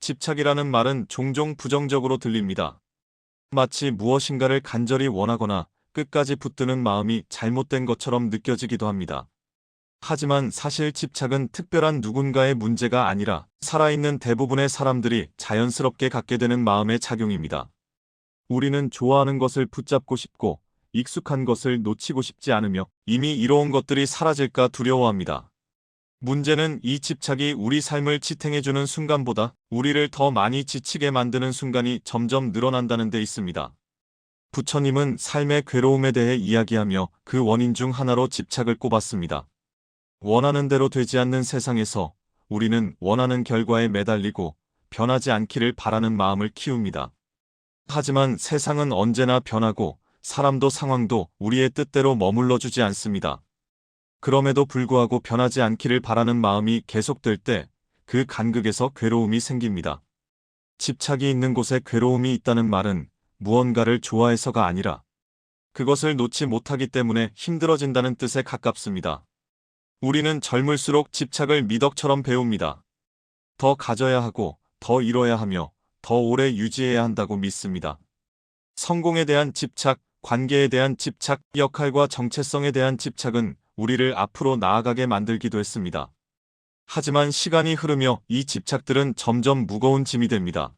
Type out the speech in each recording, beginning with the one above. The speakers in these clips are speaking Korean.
집착이라는 말은 종종 부정적으로 들립니다. 마치 무엇인가를 간절히 원하거나 끝까지 붙드는 마음이 잘못된 것처럼 느껴지기도 합니다. 하지만 사실 집착은 특별한 누군가의 문제가 아니라 살아있는 대부분의 사람들이 자연스럽게 갖게 되는 마음의 작용입니다. 우리는 좋아하는 것을 붙잡고 싶고 익숙한 것을 놓치고 싶지 않으며 이미 이뤄온 것들이 사라질까 두려워합니다. 문제는 이 집착이 우리 삶을 지탱해주는 순간보다 우리를 더 많이 지치게 만드는 순간이 점점 늘어난다는 데 있습니다. 부처님은 삶의 괴로움에 대해 이야기하며 그 원인 중 하나로 집착을 꼽았습니다. 원하는 대로 되지 않는 세상에서 우리는 원하는 결과에 매달리고 변하지 않기를 바라는 마음을 키웁니다. 하지만 세상은 언제나 변하고 사람도 상황도 우리의 뜻대로 머물러주지 않습니다. 그럼에도 불구하고 변하지 않기를 바라는 마음이 계속될 때 그 간극에서 괴로움이 생깁니다. 집착이 있는 곳에 괴로움이 있다는 말은 무언가를 좋아해서가 아니라 그것을 놓지 못하기 때문에 힘들어진다는 뜻에 가깝습니다. 우리는 젊을수록 집착을 미덕처럼 배웁니다. 더 가져야 하고 더 이뤄야 하며 더 오래 유지해야 한다고 믿습니다. 성공에 대한 집착, 관계에 대한 집착, 역할과 정체성에 대한 집착은 우리를 앞으로 나아가게 만들기도 했습니다. 하지만 시간이 흐르며 이 집착들은 점점 무거운 짐이 됩니다.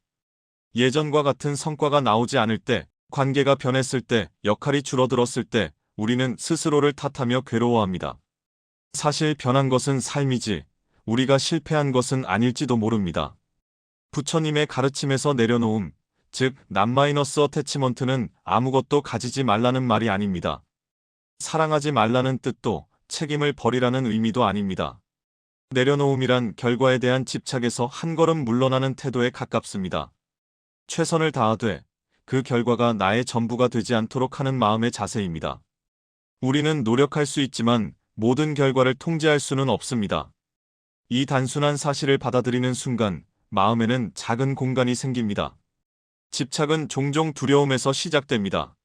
예전과 같은 성과가 나오지 않을 때, 관계가 변했을 때, 역할이 줄어들었을 때 우리는 스스로를 탓하며 괴로워합니다. 사실 변한 것은 삶이지 우리가 실패한 것은 아닐지도 모릅니다. 부처님의 가르침에서 내려놓음, 즉 non-attachment는 아무것도 가지지 말라는 말이 아닙니다. 사랑하지 말라는 뜻도 책임을 버리라는 의미도 아닙니다. 내려놓음이란 결과에 대한 집착에서 한 걸음 물러나는 태도에 가깝습니다. 최선을 다하되 그 결과가 나의 전부가 되지 않도록 하는 마음의 자세입니다. 우리는 노력할 수 있지만 모든 결과를 통제할 수는 없습니다. 이 단순한 사실을 받아들이는 순간 마음에는 작은 공간이 생깁니다. 집착은 종종 두려움에서 시작됩니다.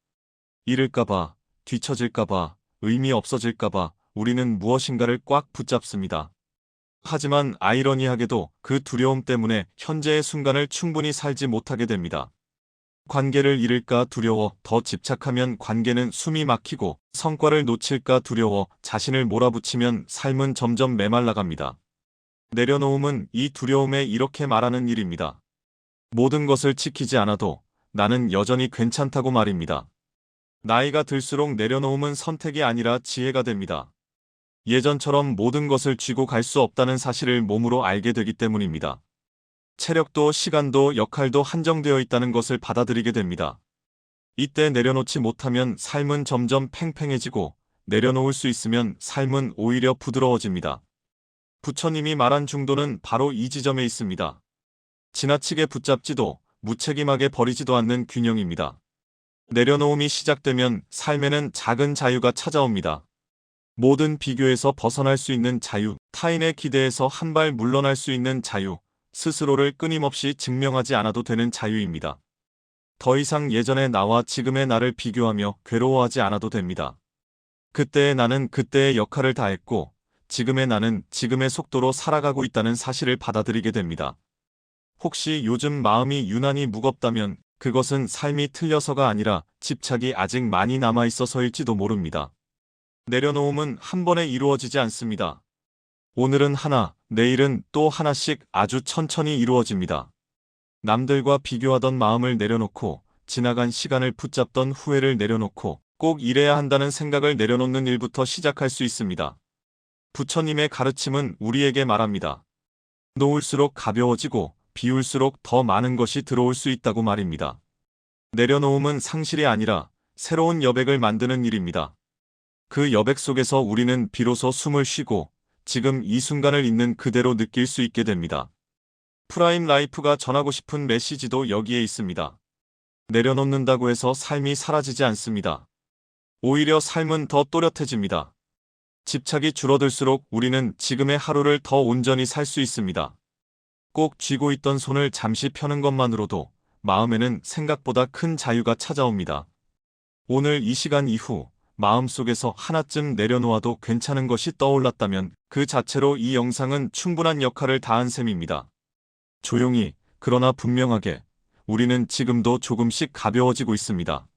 잃을까봐, 뒤처질까봐, 의미 없어질까봐 우리는 무엇인가를 꽉 붙잡습니다. 하지만 아이러니하게도 그 두려움 때문에 현재의 순간을 충분히 살지 못하게 됩니다. 관계를 잃을까 두려워 더 집착하면 관계는 숨이 막히고 성과를 놓칠까 두려워 자신을 몰아붙이면 삶은 점점 메말라갑니다. 내려놓음은 이 두려움에 이렇게 말하는 일입니다. 모든 것을 지키지 않아도 나는 여전히 괜찮다고 말입니다. 나이가 들수록 내려놓음은 선택이 아니라 지혜가 됩니다. 예전처럼 모든 것을 쥐고 갈 수 없다는 사실을 몸으로 알게 되기 때문입니다. 체력도 시간도 역할도 한정되어 있다는 것을 받아들이게 됩니다. 이때 내려놓지 못하면 삶은 점점 팽팽해지고 내려놓을 수 있으면 삶은 오히려 부드러워집니다. 부처님이 말한 중도는 바로 이 지점에 있습니다. 지나치게 붙잡지도 무책임하게 버리지도 않는 균형입니다. 내려놓음이 시작되면 삶에는 작은 자유가 찾아옵니다. 모든 비교에서 벗어날 수 있는 자유, 타인의 기대에서 한 발 물러날 수 있는 자유, 스스로를 끊임없이 증명하지 않아도 되는 자유입니다. 더 이상 예전의 나와 지금의 나를 비교하며 괴로워하지 않아도 됩니다. 그때의 나는 그때의 역할을 다했고 지금의 나는 지금의 속도로 살아가고 있다는 사실을 받아들이게 됩니다. 혹시 요즘 마음이 유난히 무겁다면 그것은 삶이 틀려서가 아니라 집착이 아직 많이 남아있어서일지도 모릅니다. 내려놓음은 한 번에 이루어지지 않습니다. 오늘은 하나, 내일은 또 하나씩 아주 천천히 이루어집니다. 남들과 비교하던 마음을 내려놓고 지나간 시간을 붙잡던 후회를 내려놓고 꼭 이래야 한다는 생각을 내려놓는 일부터 시작할 수 있습니다. 부처님의 가르침은 우리에게 말합니다. 놓을수록 가벼워지고 비울수록 더 많은 것이 들어올 수 있다고 말입니다. 내려놓음은 상실이 아니라 새로운 여백을 만드는 일입니다. 그 여백 속에서 우리는 비로소 숨을 쉬고 지금 이 순간을 있는 그대로 느낄 수 있게 됩니다. 프라임 라이프가 전하고 싶은 메시지도 여기에 있습니다. 내려놓는다고 해서 삶이 사라지지 않습니다. 오히려 삶은 더 또렷해집니다. 집착이 줄어들수록 우리는 지금의 하루를 더 온전히 살 수 있습니다. 꼭 쥐고 있던 손을 잠시 펴는 것만으로도 마음에는 생각보다 큰 자유가 찾아옵니다. 오늘 이 시간 이후 마음속에서 하나쯤 내려놓아도 괜찮은 것이 떠올랐다면 그 자체로 이 영상은 충분한 역할을 다한 셈입니다. 조용히, 그러나 분명하게 우리는 지금도 조금씩 가벼워지고 있습니다.